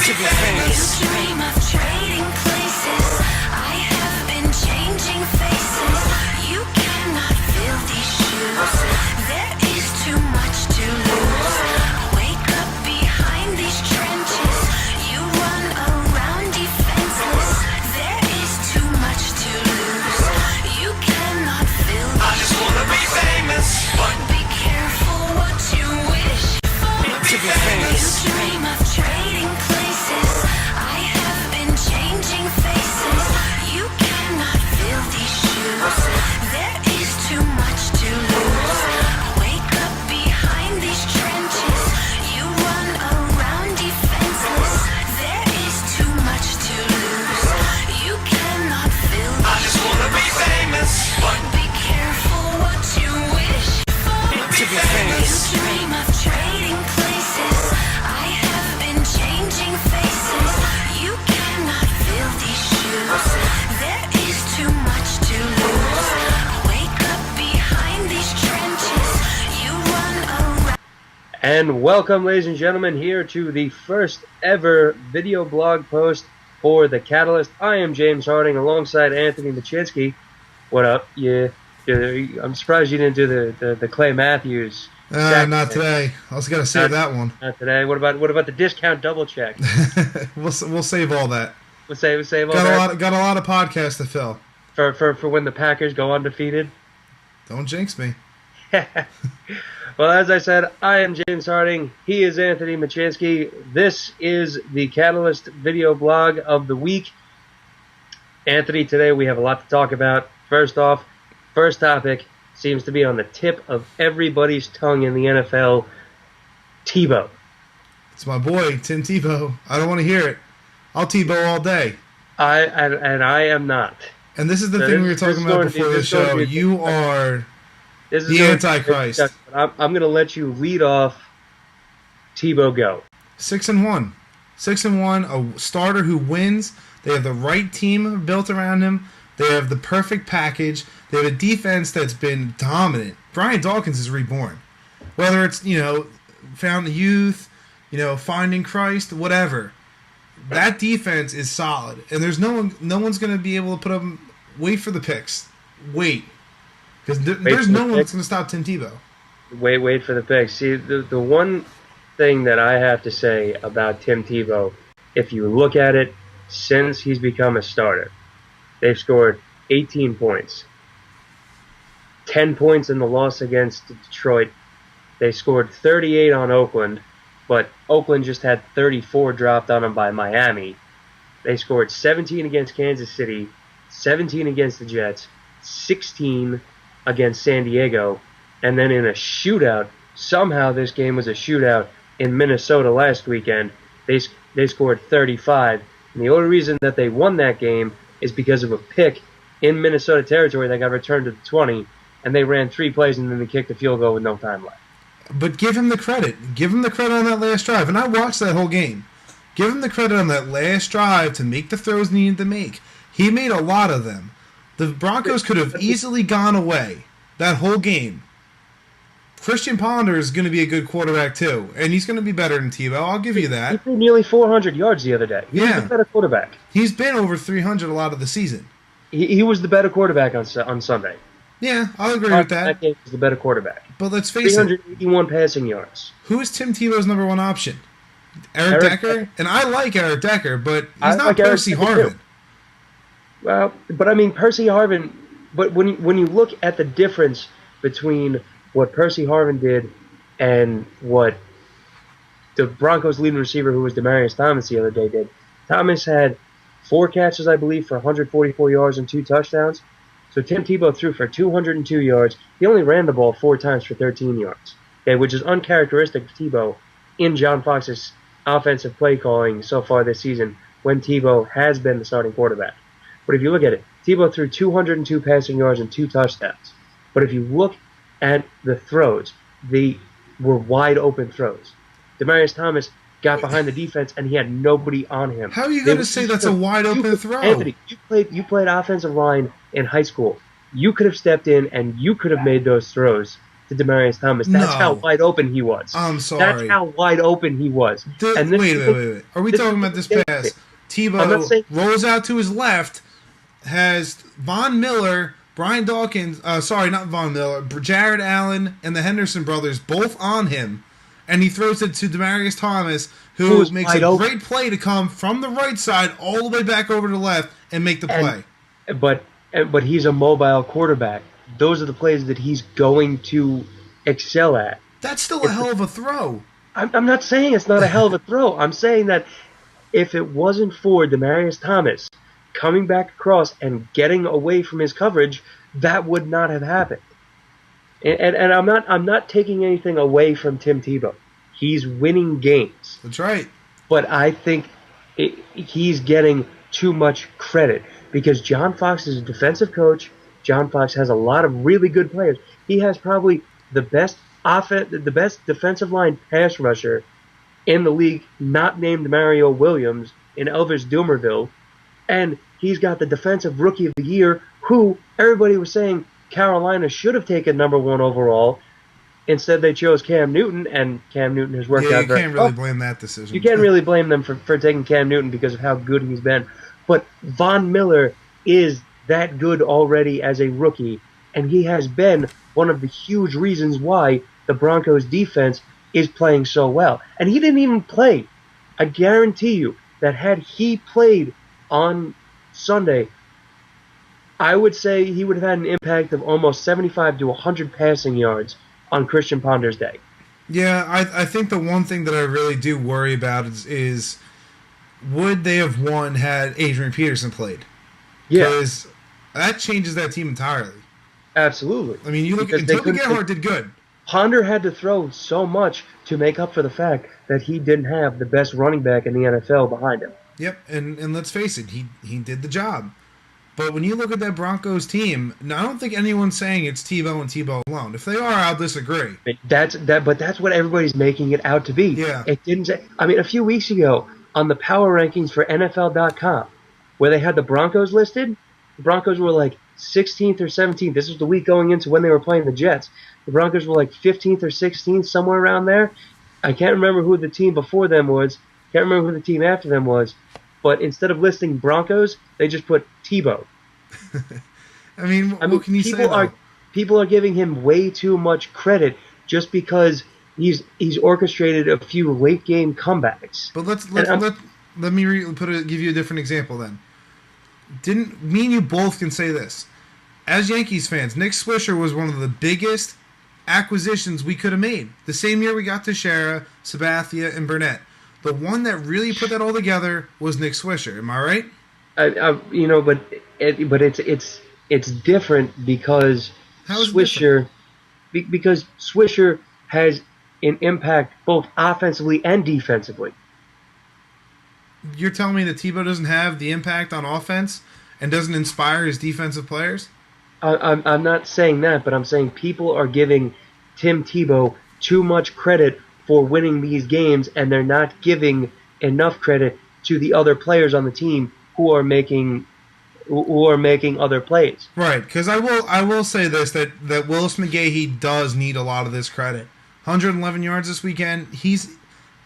to be famous. You dream of trading places. I have been changing faces. You cannot fill these shoes. There is too much to lose. Wake up behind these trenches. You run around defenseless. There is too much to lose. You cannot fill these I just wanna be famous, but be careful what you wish for. to be famous. You dream of trading places. I have been changing faces. You cannot fill these shoes. There is too much to lose. Wake up behind these trenches. You run around defenseless. There is too much to lose. You cannot fill I these just wanna be famous, but be careful what you wish for. to be famous. You dream of trading places. I have been changing faces. You cannot fill these shoes. There is too much to lose. Wake up behind these trenches. You run around. And welcome, ladies and gentlemen, here to the first ever video blog post for The Catalyst. I am James Harding alongside Anthony Machcinski. What up? I'm surprised you didn't do the Clay Matthews. Not today. I was gonna save that one. Not today. What about the discount double check? We'll save all that. We'll save all that Got a lot of podcasts to fill. for when the Packers go undefeated. Don't jinx me. Well, as I said, I am James Harding. He is Anthony Machcinski. This is the Catalyst video blog of the week. Anthony, today we have a lot to talk about. First off, first topic seems to be on the tip of everybody's tongue in the NFL. Tebow. It's my boy Tim Tebow. I don't want to hear it. I'll Tebow all day. I am not. And this is the So thing we were this talking is about going to be- before the this is going to show. be- You are This is the going to be- Antichrist. I'm going to let you lead off. Tebow, go. 6-1. 6-1. A starter who wins. They have the right team built around him. They have the perfect package. They have a defense that's been dominant. Brian Dawkins is reborn. Whether it's, found the youth, finding Christ, whatever. That defense is solid. And there's no one's going to be able to put up, wait for the picks. Wait. Because there's no one that's going to stop Tim Tebow. Wait for the pick. See, the one thing that I have to say about Tim Tebow, if you look at it, since he's become a starter, they've scored 18 points. 10 points in the loss against Detroit. They scored 38 on Oakland, but Oakland just had 34 dropped on them by Miami. They scored 17 against Kansas City, 17 against the Jets, 16 against San Diego, and then in a shootout, somehow this game was a shootout in Minnesota last weekend, they scored 35. And the only reason that they won that game is because of a pick in Minnesota territory that got returned to the 20, and they ran 3 plays and then they kicked a field goal with no time left. But give him the credit. Give him the credit on that last drive. And I watched that whole game. Give him the credit on that last drive to make the throws needed to make. He made a lot of them. The Broncos could have easily gone away that whole game. Christian Ponder is going to be a good quarterback too, and he's going to be better than Tebow. I'll give you He that. threw nearly 400 yards the other day. He was the better quarterback. He's been over 300 a lot of the season. He was the better quarterback on Sunday. Yeah, I'll agree with That that. game was the better quarterback. But let's face it, 381 passing yards. who is Tim Tebow's number one option? Eric Decker? And I like Eric Decker, but I he's not like Eric Percy Decker, Harvin. too. Well, but I mean, Percy Harvin, but when you look at the difference between what Percy Harvin did and what the Broncos' leading receiver, who was Demaryius Thomas the other day, did, Thomas had 4 catches, I believe, for 144 yards and 2 touchdowns. So Tim Tebow threw for 202 yards. He only ran the ball 4 times for 13 yards, okay, which is uncharacteristic of Tebow in John Fox's offensive play calling so far this season when Tebow has been the starting quarterback. But if you look at it, Tebow threw 202 passing yards and 2 touchdowns. But if you look at the throws, they were wide open throws. Demaryius Thomas got behind the defense and he had nobody on him. How are you going to say that's a wide open throw? Anthony, you played offensive line in high school. You could have stepped in and you could have made those throws to Demaryius Thomas. That's No. how wide open he was. I'm sorry. That's how wide open he was. And Wait. Are we this talking is about this the pass? thing. I'm not Tebow saying- rolls out to his left, has Von Miller, Brian Dawkins, not Von Miller, Jared Allen, and the Henderson brothers both on him, and he throws it to Demaryius Thomas, who was makes wide a open. great play to come from the right side all the way back over to the left and make the play. But he's a mobile quarterback. Those are the plays that he's going to excel at. That's still a hell of a throw. I'm not saying it's not a hell of a throw. I'm saying that if it wasn't for Demaryius Thomas coming back across and getting away from his coverage, that would not have happened. And I'm not taking anything away from Tim Tebow. He's winning games. That's right. But I think he's getting too much credit because John Fox is a defensive coach. John Fox has a lot of really good players. He has probably the best defensive line pass rusher in the league, not named Mario Williams, in Elvis Dumerville. And he's got the defensive rookie of the year, who everybody was saying Carolina should have taken number 1 overall. Instead, they chose Cam Newton, and Cam Newton has worked Yeah, out you very can't well. really blame that decision. You can't really blame them for taking Cam Newton because of how good he's been. But Von Miller is that good already as a rookie, and he has been one of the huge reasons why the Broncos defense is playing so well. And he didn't even play. I guarantee you that had he played on Sunday, I would say he would have had an impact of almost 75 to 100 passing yards on Christian Ponder's day. Yeah, I think the one thing that I really do worry about is would they have won had Adrian Peterson played? Yeah, Because that changes that team entirely. absolutely. I mean, you look Because at they Toby couldn't- Gerhardt did good. Ponder had to throw so much to make up for the fact that he didn't have the best running back in the NFL behind him. Yep, and let's face it, he did the job. But when you look at that Broncos team, now, I don't think anyone's saying it's Tebow and Tebow alone. If they are, I'll disagree. But that's what everybody's making it out to be. Yeah. It didn't say. I mean, a few weeks ago on the power rankings for NFL.com, where they had the Broncos listed, the Broncos were like 16th or 17th. This was the week going into when they were playing the Jets. The Broncos were like 15th or 16th, somewhere around there. I can't remember who the team before them was. Can't remember who the team after them was. But instead of listing Broncos, they just put Tebow. I mean, what can you say, though? People are giving him way too much credit just because he's orchestrated a few late game comebacks. But let me give you a different example then. Me and you both can say this. As Yankees fans, Nick Swisher was one of the biggest acquisitions we could have made. The same year we got Teixeira, Sabathia, and Burnett. The one that really put that all together was Nick Swisher. Am I right? But it's different because How is it Swisher because Swisher has an impact both offensively and defensively. You're telling me that Tebow doesn't have the impact on offense and doesn't inspire his defensive players? I'm not saying that, but I'm saying people are giving Tim Tebow too much credit for winning these games, and they're not giving enough credit to the other players on the team who are making other plays. Right, because I will say this, that Willis McGahee does need a lot of this credit. 111 yards this weekend. He's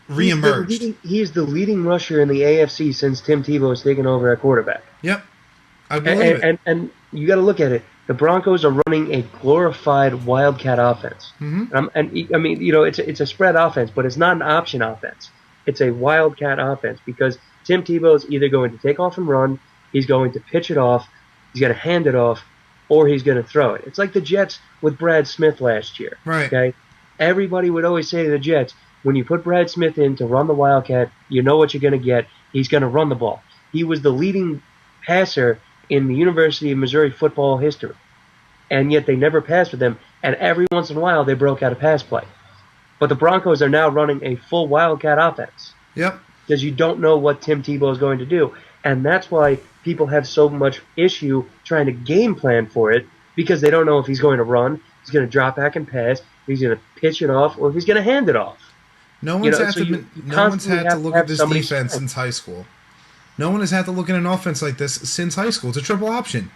reemerged. He's the leading rusher in the AFC since Tim Tebow has taken over at quarterback. Yep, I believe it. And you got to look at it. The Broncos are running a glorified wildcat offense. Mm-hmm. I mean, it's a spread offense, but it's not an option offense. It's a wildcat offense because Tim Tebow is either going to take off and run, he's going to pitch it off, he's going to hand it off, or he's going to throw it. It's like the Jets with Brad Smith last year. Right. Okay. Everybody would always say to the Jets, when you put Brad Smith in to run the wildcat, you know what you're going to get. He's going to run the ball. He was the leading passer in the University of Missouri football history. And yet they never passed with him, and every once in a while they broke out a pass play. But the Broncos are now running a full wildcat offense. Yep. Because you don't know what Tim Tebow is going to do. And that's why people have so much issue trying to game plan for it, because they don't know if he's going to run, he's going to drop back and pass, he's going to pitch it off, or if he's going to hand it off. No one's had constantly to have look to at have this somebody defense spread. since high school. No one has had to look at an offense like this since high school. It's a triple option.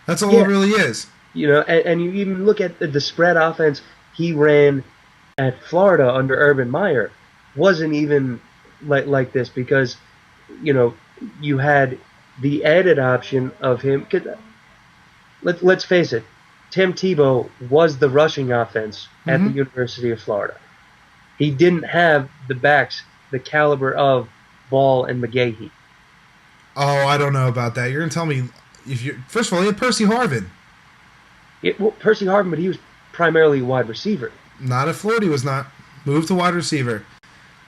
That's all Yeah. it really is. And you even look at the spread offense he ran at Florida under Urban Meyer wasn't even like this because, you had the added option of him. Let's face it, Tim Tebow was the rushing offense at the University of Florida. He didn't have the backs, the caliber of Ball and McGahee. Oh, I don't know about that. You're gonna tell me first of all, he had Percy Harvin. Percy Harvin, but he was primarily a wide receiver. Not at Florida, he was not. Moved to wide receiver.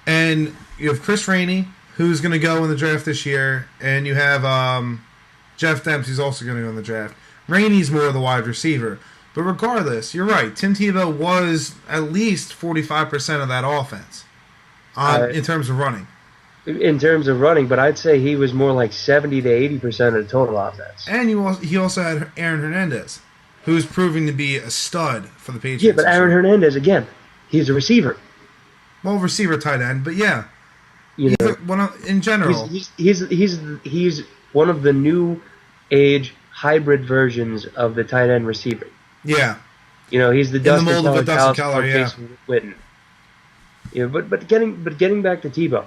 And you have Chris Rainey, who's going to go in the draft this year, and you have Jeff Demps, who's also going to go in the draft. Rainey's more of the wide receiver. But regardless, you're right. Tim Tebow was at least 45% of that offense in terms of running. In terms of running, but I'd say he was more like 70 to 80% of the total offense. And he also had Aaron Hernandez, who's proving to be a stud for the Patriots. Yeah, but Aaron Hernandez, again, he's a receiver. Well, receiver, tight end, but yeah. In general. He's one of the new age hybrid versions of the tight end receiver. Yeah. He's the Dustin Keller, yeah. Jason Witten. But getting back to Tebow,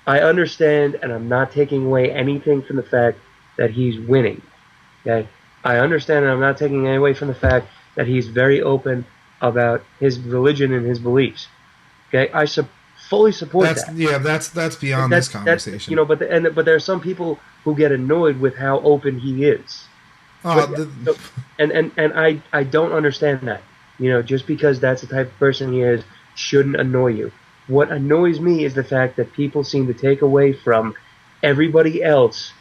I understand, and I'm not taking away anything from the fact that he's winning. Okay, I understand, and I'm not taking away from the fact that he's very open about his religion and his beliefs. Okay, I fully support that. Yeah, that's beyond this conversation. But there are some people who get annoyed with how open he is. And I don't understand that. Just because that's the type of person he is shouldn't annoy you. What annoys me is the fact that people seem to take away from everybody else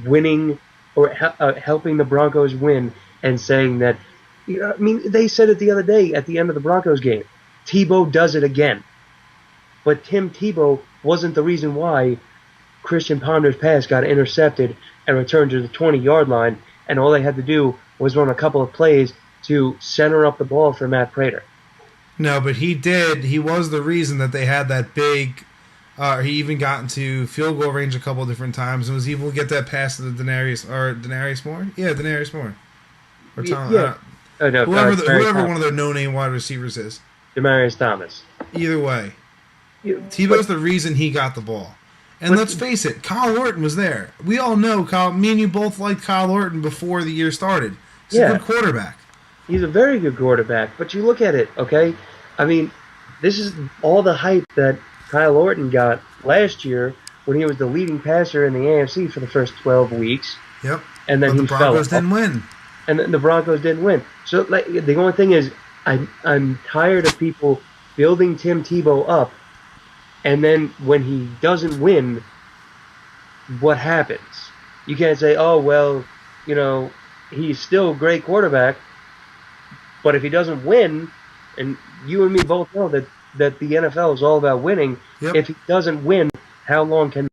winning or helping the Broncos win and saying that, they said it the other day at the end of the Broncos game. Tebow does it again. But Tim Tebow wasn't the reason why Christian Ponder's pass got intercepted and returned to the 20-yard line, and all they had to do was run a couple of plays to center up the ball for Matt Prater. No, but he did. He was the reason that they had that big. He even got into field goal range a couple of different times and was able to get that pass to the Denarius Moore. Yeah, Denarius Moore. Or Tom. Yeah. Whoever one of their no-name wide receivers is. Demaryius Thomas. Either way, Tebow's the reason he got the ball. And let's face it, Kyle Orton was there. We all know me and you both liked Kyle Orton before the year started. He's a good quarterback. He's a very good quarterback, but you look at it, okay? This is all the hype that Kyle Orton got last year when he was the leading passer in the AFC for the first 12 weeks. Yep. And then the Broncos didn't win. And then the Broncos didn't win. So the only thing is, I'm tired of people building Tim Tebow up, and then when he doesn't win, what happens? You can't say, oh, well, he's still a great quarterback, but if he doesn't win, and you and me both know that the NFL is all about winning, if he doesn't win, how long can